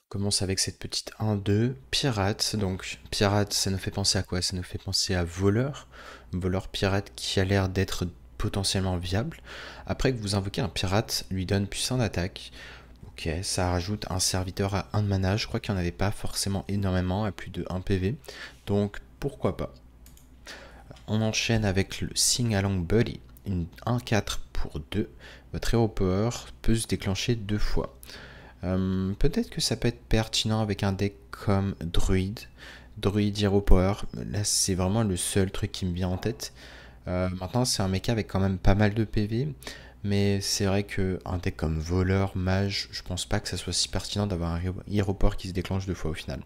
Commence avec cette petite 1-2, pirate. Donc, pirate, ça nous fait penser à quoi? Ça nous fait penser à voleur. Voleur pirate qui a l'air d'être potentiellement viable. Après que vous invoquez un pirate, lui donne plus 1 d'attaque. Ok, ça rajoute un serviteur à 1 de mana. Je crois qu'il n'y en avait pas forcément énormément, à plus de 1 PV. Donc, pourquoi pas. On enchaîne avec le Sing Along Buddy. Une 1-4 pour 2. Votre Hero Power peut se déclencher 2 fois. Peut-être que ça peut être pertinent avec un deck comme Druid. Druid Hero Power. Là, c'est vraiment le seul truc qui me vient en tête. Maintenant, c'est un mecha avec quand même pas mal de PV. Mais c'est vrai qu'un deck comme Voleur, Mage, je pense pas que ça soit si pertinent d'avoir un Hero Power qui se déclenche 2 fois au final.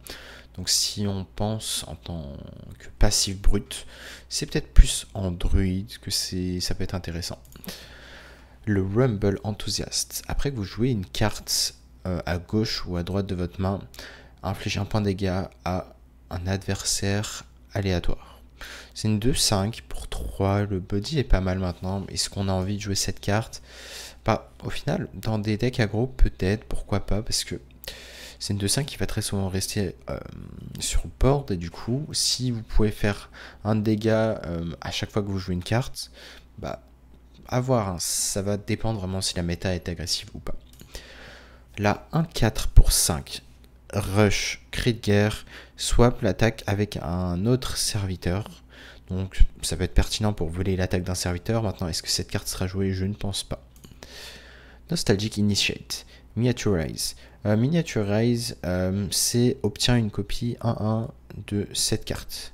Donc si on pense en tant que passif brut, c'est peut-être plus en druide que ça peut être intéressant. Le Rumble Enthusiast. Après que vous jouez une carte à gauche ou à droite de votre main, infligez un point de dégâts à un adversaire aléatoire. C'est une 2-5 pour 3, le body est pas mal maintenant. Est-ce qu'on a envie de jouer cette carte? Bah, au final, dans des decks aggro, peut-être, pourquoi pas, parce que c'est une 2-5 qui va très souvent rester sur board, et du coup, si vous pouvez faire un dégât à chaque fois que vous jouez une carte, bah, à voir, hein, ça va dépendre vraiment si la méta est agressive ou pas. La 1-4 pour 5, rush, cri de guerre, swap l'attaque avec un autre serviteur. Donc ça peut être pertinent pour voler l'attaque d'un serviteur. Maintenant, est-ce que cette carte sera jouée? Je ne pense pas. Nostalgic Initiate, Miniaturize. Miniaturize, c'est obtient une copie 1-1 de cette carte.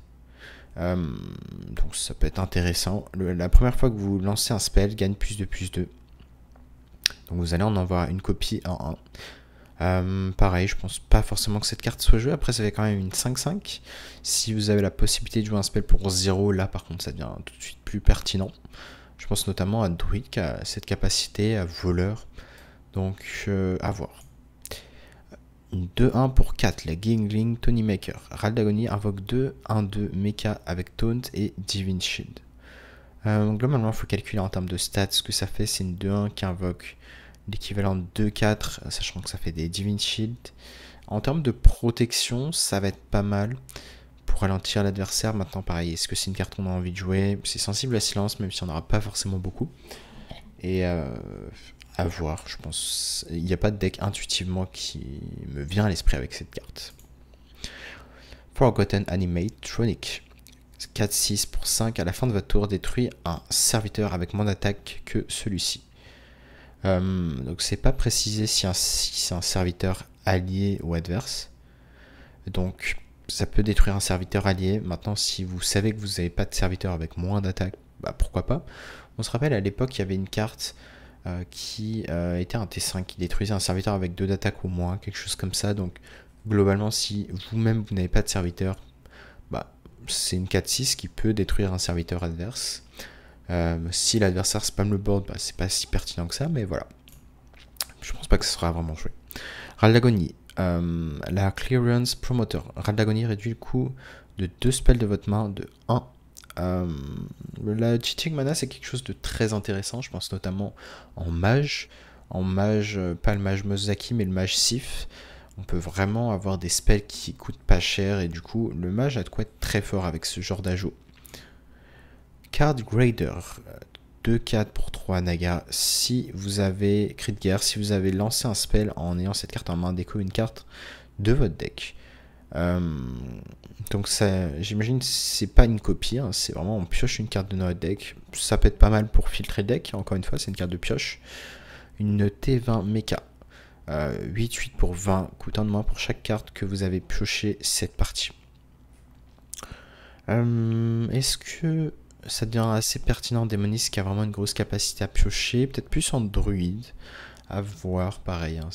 Donc ça peut être intéressant. La première fois que vous lancez un spell, gagne plus de plus 2. Donc vous allez en avoir une copie 1-1. Pareil, je pense pas forcément que cette carte soit jouée. Après, ça fait quand même une 5-5. Si vous avez la possibilité de jouer un spell pour 0, là par contre, ça devient tout de suite plus pertinent. Je pense notamment à Druid qui a cette capacité, à voleur. Donc, à voir. Une 2-1 pour 4, la Gingling Tony Maker. Raldagoni invoque 2, 1-2 Mecha avec Taunt et Divine Shield. Globalement, il faut calculer en termes de stats ce que ça fait. C'est une 2-1 qui invoque l'équivalent de 2-4, sachant que ça fait des Divine Shield. En termes de protection, ça va être pas mal pour ralentir l'adversaire. Maintenant, pareil, est-ce que c'est une carte qu'on a envie de jouer? C'est sensible à silence, même si on n'aura pas forcément beaucoup. Et à voir, je pense. Il n'y a pas de deck intuitivement qui me vient à l'esprit avec cette carte. Forgotten Animatronic. 4-6 pour 5. À la fin de votre tour, détruit un serviteur avec moins d'attaque que celui-ci. Donc c'est pas précisé si c'est un serviteur allié ou adverse. Donc ça peut détruire un serviteur allié. Maintenant, si vous savez que vous n'avez pas de serviteur avec moins d'attaque, bah pourquoi pas. On se rappelle, à l'époque, il y avait une carte qui était un T5 qui détruisait un serviteur avec 2 d'attaque ou moins, quelque chose comme ça. Donc globalement, si vous-même vous n'avez pas de serviteur, bah, c'est une 4-6 qui peut détruire un serviteur adverse. Si l'adversaire spam le board, bah, c'est pas si pertinent que ça, mais voilà. Je pense pas que ce sera vraiment joué. Raldagoni, la Clearance Promoter. Raldagoni réduit le coût de 2 spells de votre main de 1. La cheating mana, c'est quelque chose de très intéressant. Je pense notamment en mage. En mage, pas le mage Mozaki, mais le mage Sif. On peut vraiment avoir des spells qui coûtent pas cher. Et du coup, le mage a de quoi être très fort avec ce genre d'ajout. Card Grader. 2-4 pour 3 Naga. Si vous avez cri de guerre, si vous avez lancé un spell en ayant cette carte en main, déco une carte de votre deck. Donc ça, j'imagine c'est pas une copie, hein, c'est vraiment on pioche une carte de notre deck. Ça peut être pas mal pour filtrer le deck, encore une fois c'est une carte de pioche. Une T20 Mecha. 8-8 pour 20, coûte 1 de moins pour chaque carte que vous avez pioché cette partie. Est-ce que ça devient assez pertinent Démoniste qui a vraiment une grosse capacité à piocher? Peut-être plus en druide. À voir, pareil, hein,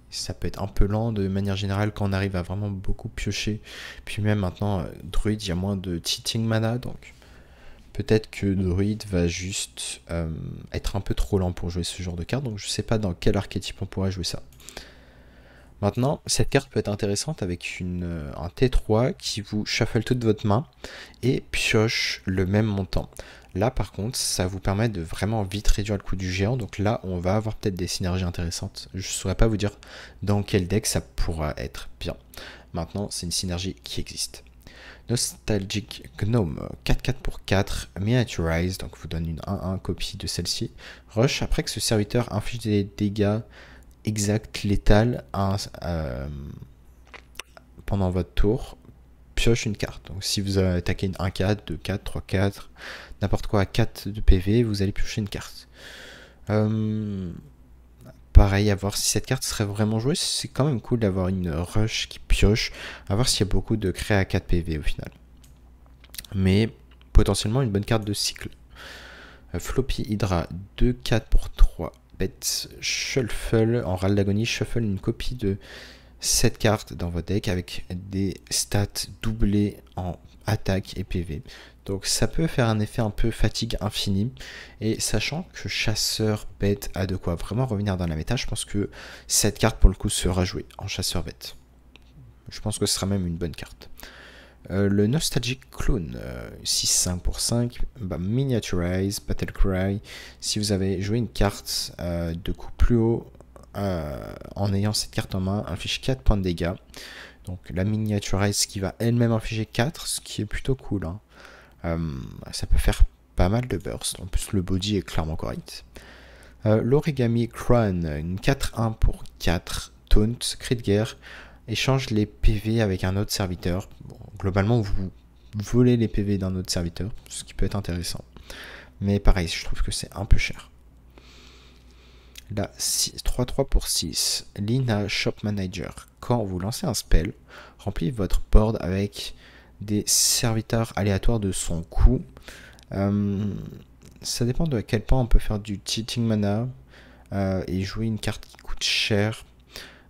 ça peut être un peu lent de manière générale quand on arrive à vraiment beaucoup piocher. Puis même maintenant, druide, il y a moins de cheating mana, donc peut-être que druide va juste être un peu trop lent pour jouer ce genre de carte. Donc je sais pas dans quel archétype on pourrait jouer ça. Maintenant, cette carte peut être intéressante avec un T3 qui vous shuffle toute votre main et pioche le même montant. Là, par contre, ça vous permet de vraiment vite réduire le coût du géant. Donc là, on va avoir peut-être des synergies intéressantes. Je ne saurais pas vous dire dans quel deck ça pourra être bien. Maintenant, c'est une synergie qui existe. Nostalgic Gnome, 4-4 pour 4, Miniaturize, donc vous donne une 1-1 copie de celle-ci. Rush, après que ce serviteur inflige des dégâts exacts létals pendant votre tour, pioche une carte. Donc si vous attaquez une 1-4, 2-4, 3-4, n'importe quoi à 4 de PV, vous allez piocher une carte. Pareil, à voir si cette carte serait vraiment jouée. C'est quand même cool d'avoir une rush qui pioche. À voir s'il y a beaucoup de créa à 4 PV au final. Mais potentiellement une bonne carte de cycle. Floppy Hydra, 2-4 pour 3. Bête Shuffle, en râle d'agonie, shuffle une copie de cette carte dans votre deck avec des stats doublées en attaque et PV. Donc ça peut faire un effet un peu fatigue infinie. Et sachant que chasseur bête a de quoi vraiment revenir dans la méta, je pense que cette carte pour le coup sera jouée en chasseur bête. Je pense que ce sera même une bonne carte. Le Nostalgic Clone, 6-5 pour 5, Miniaturize, Battlecry. Si vous avez joué une carte de coup plus haut en ayant cette carte en main, inflige 4 points de dégâts. Donc la Miniaturize qui va elle-même infliger 4, ce qui est plutôt cool. Hein. Ça peut faire pas mal de burst. En plus, le body est clairement correct. L'Origami Crown, une 4-1 pour 4, Taunt, cri de guerre. Échange les PV avec un autre serviteur. Bon, globalement, vous volez les PV d'un autre serviteur, ce qui peut être intéressant. Mais pareil, je trouve que c'est un peu cher. Là, 3-3 pour 6. Lina Shop Manager. Quand vous lancez un spell, remplis votre board avec des serviteurs aléatoires de son coût. Ça dépend de à quel point on peut faire du cheating mana et jouer une carte qui coûte cher.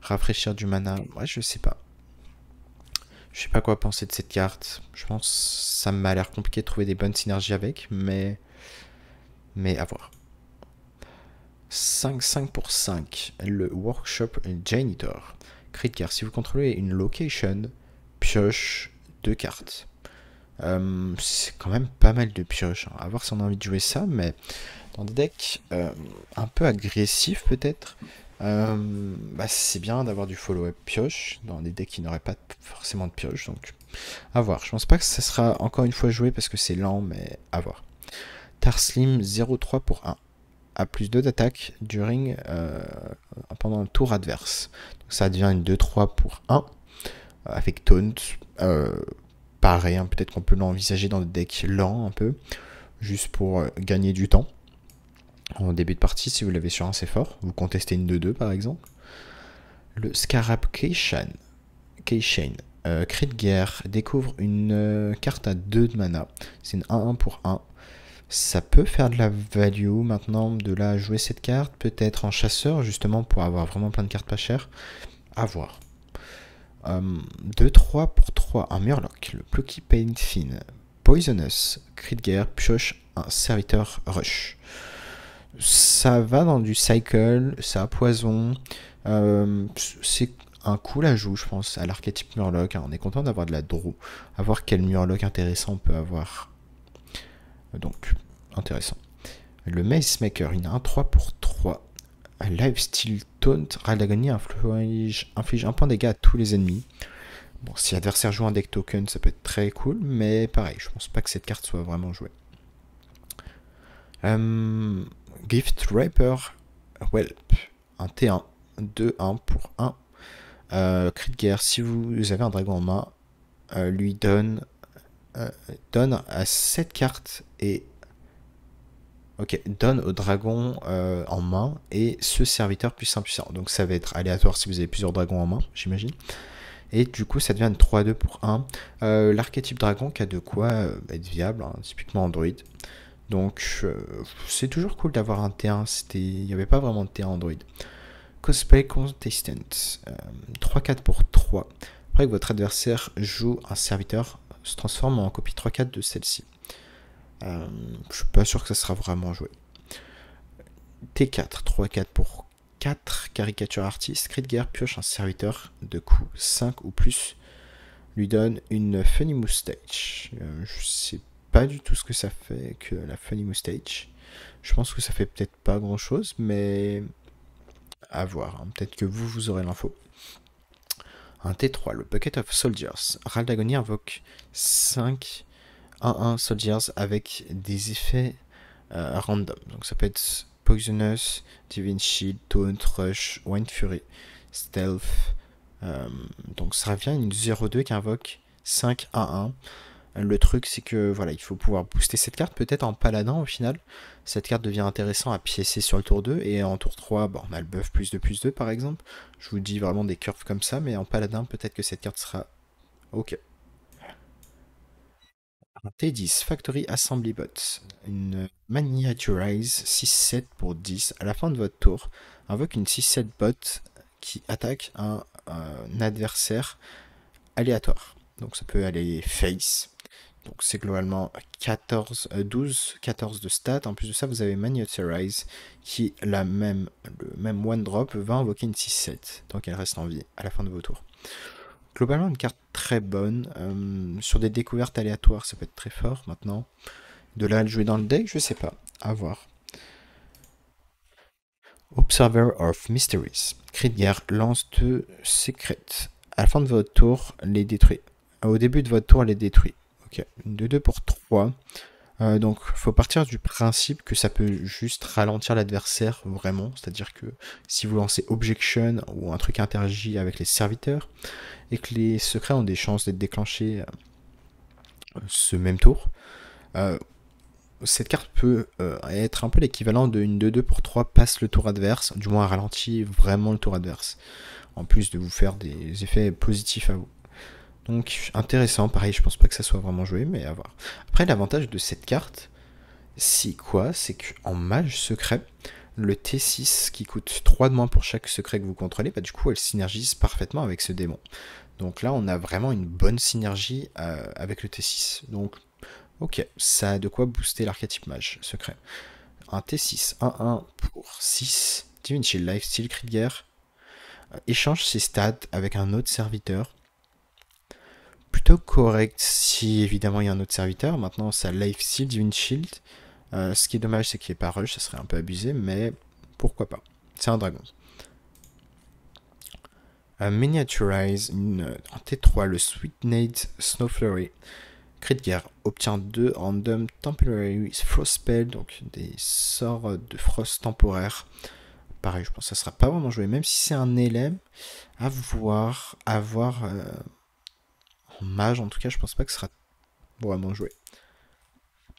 Rafraîchir du mana, ouais, je sais pas. Je sais pas quoi penser de cette carte. Je pense que ça m'a l'air compliqué de trouver des bonnes synergies avec, mais à voir. 5-5 pour 5. Le Workshop Janitor. Crit de guerre. Si vous contrôlez une location, pioche 2 cartes. C'est quand même pas mal de pioches. Hein. À voir si on a envie de jouer ça, mais dans des decks un peu agressifs peut-être. C'est bien d'avoir du follow-up pioche dans des decks qui n'auraient pas forcément de pioche, donc à voir. Je pense pas que ça sera encore une fois joué parce que c'est lent, mais à voir. Tarslim 0-3 pour 1. A plus 2 d'attaque during pendant un tour adverse. Donc ça devient une 2-3 pour 1 avec taunt. Pareil, hein, peut-être qu'on peut l'envisager dans des decks lents un peu, juste pour gagner du temps. En début de partie, si vous l'avez sur un c'est fort, vous contestez une 2-2 par exemple. Le Scarab Keishan, cri de guerre, découvre une carte à 2 de mana. C'est une 1-1 pour 1. Ça peut faire de la value maintenant de la jouer cette carte, peut-être en chasseur justement pour avoir vraiment plein de cartes pas chères. À voir. 2-3 pour 3, un Murloc, le Plucky Painfin, Poisonous, cri de guerre, pioche un serviteur rush. Ça va dans du cycle, ça a poison. C'est un cool ajout, je pense, à l'archétype Murloc. Hein. On est content d'avoir de la draw. À voir quel Murloc intéressant on peut avoir. Donc, intéressant. Le Mace Maker, il a un 3 pour 3. Lifesteal Taunt, Radagonie inflige un point de dégâts à tous les ennemis. Bon, si l'adversaire joue un deck token, ça peut être très cool, mais pareil, je pense pas que cette carte soit vraiment jouée. Gift Raper Whelp, un T1, 2-1 pour 1. Cri de guerre, si vous avez un dragon en main, lui donne à cette carte et donne au dragon en main et ce serviteur puissant. Donc ça va être aléatoire si vous avez plusieurs dragons en main, j'imagine. Et du coup, ça devient une 3-2 pour 1. L'archétype dragon qui a de quoi être viable, hein, typiquement Android. Donc c'est toujours cool d'avoir un T1. Il n'y avait pas vraiment de T1 Android. Cosplay Contestant, 3-4 pour 3. Après que votre adversaire joue un serviteur, se transforme en copie 3-4 de celle-ci. Je suis pas sûr que ça sera vraiment joué. T4, 3-4 pour 4 caricatures artistes. Kriedger pioche un serviteur de coût 5 ou plus. Lui donne une Funny Moustache. Je sais pas du tout ce que ça fait que la Funny Moustache. Je pense que ça fait peut-être pas grand chose, mais à voir. Hein. Peut-être que vous aurez l'info. Un T3, le Bucket of Soldiers. Raldagoni invoque 5 1-1 Soldiers avec des effets random. Donc ça peut être Poisonous, Divine Shield, Taunt, Rush, Wind Fury, Stealth. Donc ça revient une 0-2 qui invoque 5-1-1. Le truc c'est que voilà, il faut pouvoir booster cette carte peut-être en paladin au final. Cette carte devient intéressante à piécer sur le tour 2 et en tour 3, bon, on a le buff +2/+2 par exemple. Je vous dis vraiment des curves comme ça, mais en paladin peut-être que cette carte sera ok. Un T10 Factory Assembly Bot, une Miniaturize 6-7 pour 10. À la fin de votre tour, invoque une 6-7 bot qui attaque un adversaire aléatoire. Donc ça peut aller face. Donc c'est globalement 12, 14 de stats. En plus de ça, vous avez Miniaturize qui, le même one drop, va invoquer une 6-7. Donc elle reste en vie à la fin de vos tours. Globalement, une carte très bonne. Sur des découvertes aléatoires, ça peut être très fort maintenant. De là à le jouer dans le deck, je sais pas. À voir. Observer of Mysteries. Kriedger lance 2 secrets. À la fin de votre tour, les détruit. Au début de votre tour, les détruit. Ok. 2-2 pour 3. Donc, il faut partir du principe que ça peut juste ralentir l'adversaire, vraiment. C'est-à-dire que si vous lancez Objection ou un truc interagit avec les serviteurs, et que les secrets ont des chances d'être déclenchés ce même tour, cette carte peut être un peu l'équivalent d'une 2-2 pour 3 passe le tour adverse, du moins ralentit vraiment le tour adverse, en plus de vous faire des effets positifs à vous. Donc intéressant, pareil, je pense pas que ça soit vraiment joué, mais à voir. Après, l'avantage de cette carte, c'est quoi? C'est qu'en mage secret, le T6 qui coûte 3 de moins pour chaque secret que vous contrôlez, bah, du coup elle synergise parfaitement avec ce démon. Donc là on a vraiment une bonne synergie avec le T6. Donc ok, ça a de quoi booster l'archétype mage secret. Un T6 1-1 pour 6, Divine Shield, Lifesteal, Kriedger, échange ses stats avec un autre serviteur. Plutôt correct si évidemment il y a un autre serviteur. Maintenant ça Lifesteal, Divine Shield. Ce qui est dommage c'est qu'il n'y ait pas rush, ça serait un peu abusé, mais pourquoi pas. C'est un dragon. Miniaturize, un T3, le Sweet Nade Snow Flurry. Kriedger obtient 2 random temporary frost spell, donc des sorts de frost temporaire. Pareil, je pense que ça sera pas vraiment joué, même si c'est un LM, à voir en mage, en tout cas, je pense pas que ce sera vraiment joué.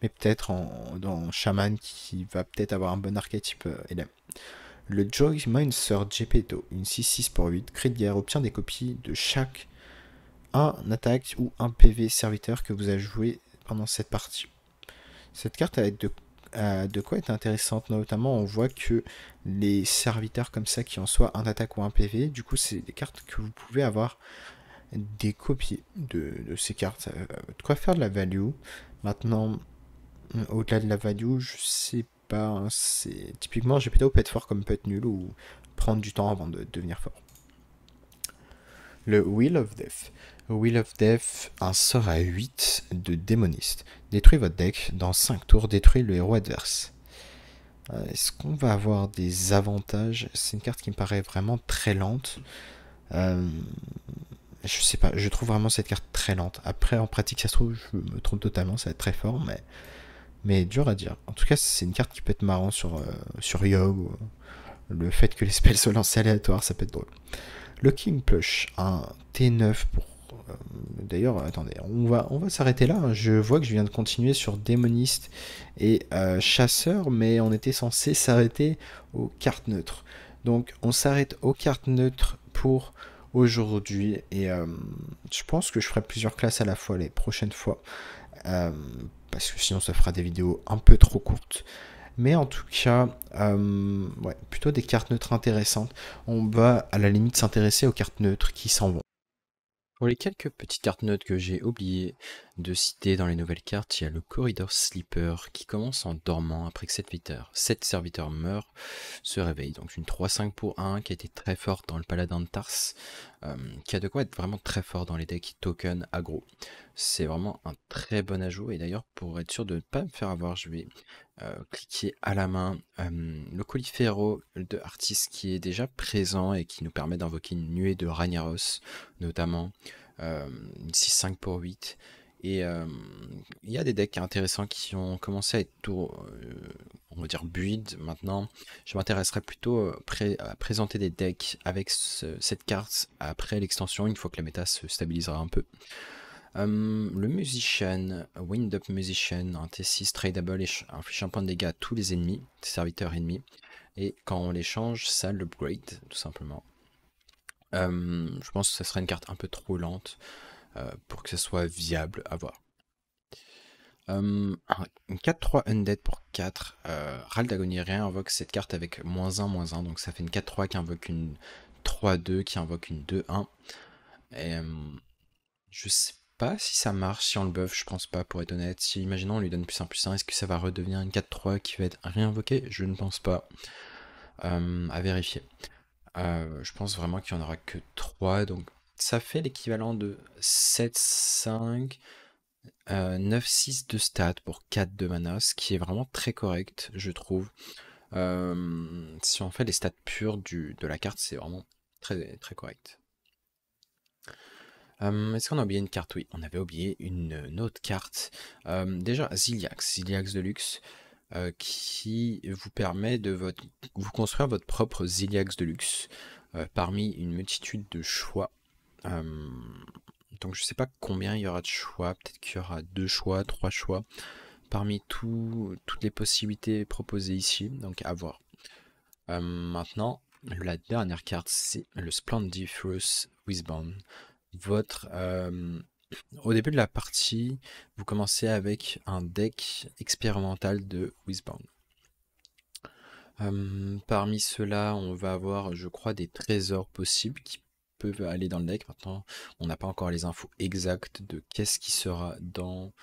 Mais peut-être dans Shaman qui va peut-être avoir un bon archétype LM. Le Joy Mindser Gepetto, une 6-6 pour 8. Kriedger obtient des copies de chaque un attaque ou un PV serviteur que vous avez joué pendant cette partie. Cette carte a de quoi être intéressante, notamment on voit que les serviteurs comme ça qui en soient un attaque ou un PV, du coup c'est des cartes que vous pouvez avoir des copies de ces cartes. Ça de quoi faire de la value. Maintenant, au-delà de la value, je sais pas, hein, c'est typiquement Gepetto peut être fort comme peut être nul ou prendre du temps avant de devenir fort. Le Wheel of Death. Wheel of Death, un sort à 8 de démoniste. Détruit votre deck, dans 5 tours, détruit le héros adverse. Est-ce qu'on va avoir des avantages? C'est une carte qui me paraît vraiment très lente. Je sais pas, je trouve vraiment cette carte très lente. Après, en pratique, ça se trouve, je me trompe totalement, ça va être très fort, mais dur à dire. En tout cas, c'est une carte qui peut être marrant sur Yogg. Le fait que les spells soient lancés aléatoires, ça peut être drôle. Le King Plush, un T9 pour... D'ailleurs, attendez, on va s'arrêter là. Je vois que je viens de continuer sur Démoniste et Chasseur, mais on était censé s'arrêter aux cartes neutres. Donc, on s'arrête aux cartes neutres pour aujourd'hui. Et je pense que je ferai plusieurs classes à la fois les prochaines fois. Parce que sinon, ça fera des vidéos un peu trop courtes. Mais en tout cas, ouais, plutôt des cartes neutres intéressantes. On va à la limite s'intéresser aux cartes neutres qui s'en vont. Pour les quelques petites cartes notes que j'ai oublié de citer dans les nouvelles cartes, il y a le Corridor Sleeper qui commence en dormant après que 7 serviteurs meurent, se réveille. Donc une 3-5 pour 1 qui a été très forte dans le Paladin de Tars, qui a de quoi être vraiment très fort dans les decks token aggro. C'est vraiment un très bon ajout et d'ailleurs pour être sûr de ne pas me faire avoir, je vais cliquer à la main le Colifero de Artis qui est déjà présent et qui nous permet d'invoquer une nuée de Ragnaros notamment, une 6-5 pour 8. Et il y a des decks intéressants qui ont commencé à être on va dire build maintenant. Je m'intéresserai plutôt à présenter des decks avec cette carte après l'extension, une fois que la méta se stabilisera un peu. Le Musician, Wind Up Musician, un T6 tradable et inflige un point de dégâts à tous les ennemis, serviteurs ennemis. Et quand on les change, ça l'upgrade, tout simplement. Je pense que ça serait une carte un peu trop lente pour que ce soit viable à voir. Une 4-3 Undead pour 4. Ral d'Agonie réinvoque cette carte avec -1/-1, donc ça fait une 4-3 qui invoque une 3-2, qui invoque une 2-1. Et je sais pas si ça marche, si on le buff, je pense pas pour être honnête. Si imaginons on lui donne +1/+1, est-ce que ça va redevenir une 4-3 qui va être réinvoquée? Je ne pense pas. À vérifier. Je pense vraiment qu'il n'y en aura que 3, donc ça fait l'équivalent de 7-5, 9-6 de stats pour 4 de mana, ce qui est vraiment très correct, je trouve. Si on fait les stats pures de la carte, c'est vraiment très, très correct. Est-ce qu'on a oublié une carte? Oui, on avait oublié une autre carte. Déjà, Ziliax Deluxe, qui vous permet de vous construire votre propre Ziliax Deluxe parmi une multitude de choix. Donc je sais pas combien il y aura de choix, peut-être qu'il y aura 2 choix, 3 choix, parmi toutes les possibilités proposées ici, donc à voir. Maintenant, la dernière carte, c'est le Splendiferous Wisdom. Au début de la partie, vous commencez avec un deck expérimental de Wisdom. Parmi ceux-là, on va avoir, je crois, des trésors possibles qui peuvent aller dans le deck. Maintenant, on n'a pas encore les infos exactes de qu'est-ce qui sera dans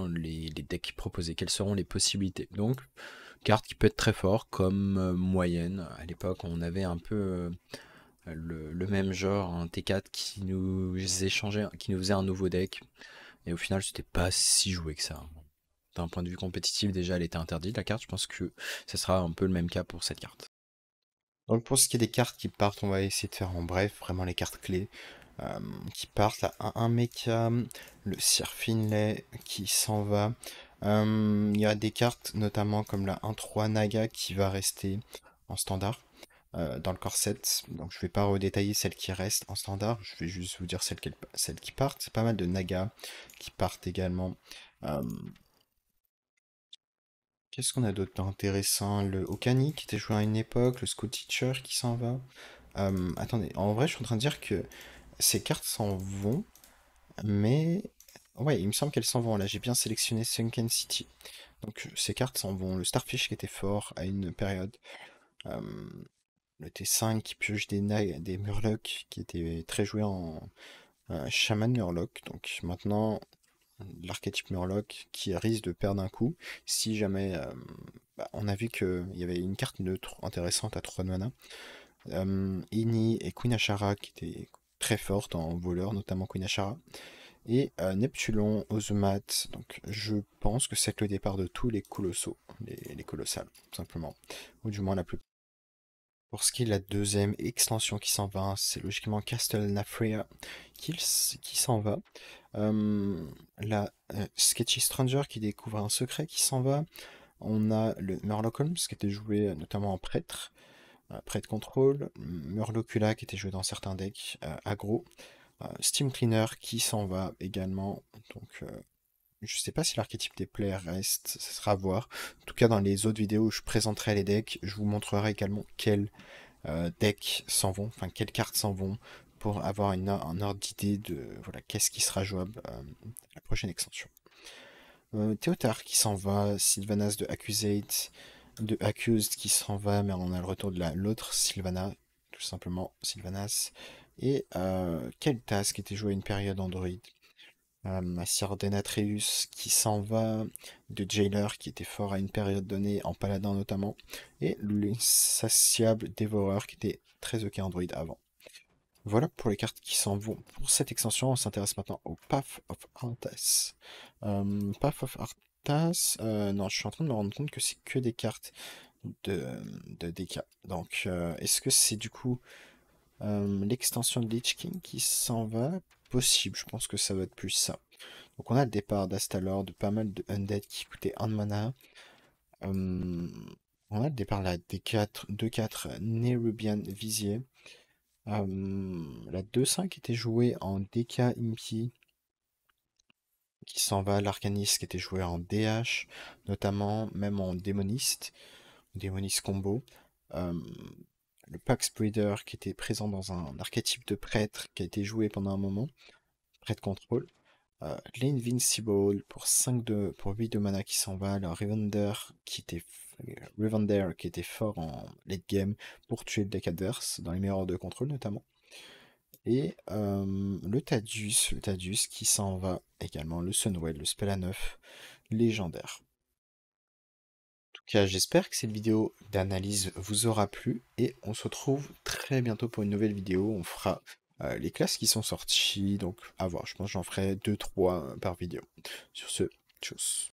les decks proposés, quelles seront les possibilités. Donc, carte qui peut être très fort comme moyenne. À l'époque, on avait un peu le même genre, un T4 qui nous faisait un nouveau deck. Et au final, c'était pas si joué que ça. D'un point de vue compétitif, déjà, elle était interdite, la carte. Je pense que ce sera un peu le même cas pour cette carte. Donc pour ce qui est des cartes qui partent, on va essayer de faire en bref, vraiment les cartes clés qui partent. La 1-1 Mecha, le Sir Finlay qui s'en va. Il y a des cartes notamment comme la 1-3 Naga qui va rester en standard dans le corset. Donc je vais pas redétailler celles qui restent en standard, je vais juste vous dire celles qui partent. C'est pas mal de Naga qui partent également. Euh, Qu'est-ce qu'on a d'autre d'intéressant? Le Okani qui était joué à une époque, le School Teacher qui s'en va. Attendez, en vrai, je suis en train de dire que ces cartes s'en vont, mais ouais, il me semble qu'elles s'en vont. Là, j'ai bien sélectionné Sunken City. Donc, ces cartes s'en vont. Le Starfish qui était fort à une période. Euh, le T5 qui pioche des Murlocs qui était très joué en Shaman Murloc. Donc, maintenant, l'archétype Murloc qui risque de perdre un coup si jamais on a vu qu'il y avait une carte neutre intéressante à 3 de mana. Ini et Queen Ashara qui étaient très fortes en voleur, notamment Queen Ashara. Et Neptulon, Ozumat, donc je pense que c'est le départ de tous les colossaux, les colossales, tout simplement. Ou du moins la plupart. Pour ce qui est de la deuxième extension qui s'en va, c'est logiquement Castle Nafria qui s'en va. La Sketchy Stranger qui découvre un secret qui s'en va. On a le Murloc Holmes qui était joué notamment en prêtre, prêtre contrôle. Murlocula qui était joué dans certains decks aggro. Steam Cleaner qui s'en va également. Donc je sais pas si l'archétype des players reste, ça sera à voir. En tout cas, dans les autres vidéos où je présenterai les decks, je vous montrerai également quels decks s'en vont, enfin quelles cartes s'en vont, pour avoir un ordre d'idée de voilà, qu'est-ce qui sera jouable la prochaine extension. Théotard qui s'en va, Sylvanas de Accused qui s'en va, mais on a le retour de l'autre Sylvana, tout simplement Sylvanas. Et Kel'Thas qui était joué à une période Android. Sir Denatrius qui s'en va, de Jailer qui était fort à une période donnée en paladin notamment, et l'insatiable Dévoreur qui était très ok Android avant. Voilà pour les cartes qui s'en vont. Pour cette extension, on s'intéresse maintenant au Path of Arthas. Path of Arthas, non, je suis en train de me rendre compte que c'est que des cartes de, de DK. Donc, est-ce que c'est du coup l'extension de Lich King qui s'en va? Possible, je pense que ça va être plus ça. Donc on a le départ d'Astalor, de pas mal de Undead qui coûtaient 1 de mana. On a le départ là, des 4, 2-4 Nerubian Visier. La 2-5 était jouée en DK Impi, qui s'en va. L'Arcaniste qui était joué en DH, notamment même en Démoniste, Démoniste combo. Euh, le Pax Breeder qui était présent dans un archétype de prêtre qui a été joué pendant un moment, prêtre contrôle. L'Invincible pour 8 de mana qui s'en va. Le Revander qui était fort en late game pour tuer le deck adverse, dans les meilleurs de contrôle notamment. Et le Thaddeus qui s'en va également. Le Sunwell, le spell à 9, légendaire. En tout cas, j'espère que cette vidéo d'analyse vous aura plu et on se retrouve très bientôt pour une nouvelle vidéo. On fera les classes qui sont sorties, donc à voir. Je pense que j'en ferai 2-3 par vidéo. Sur ce, tchuss.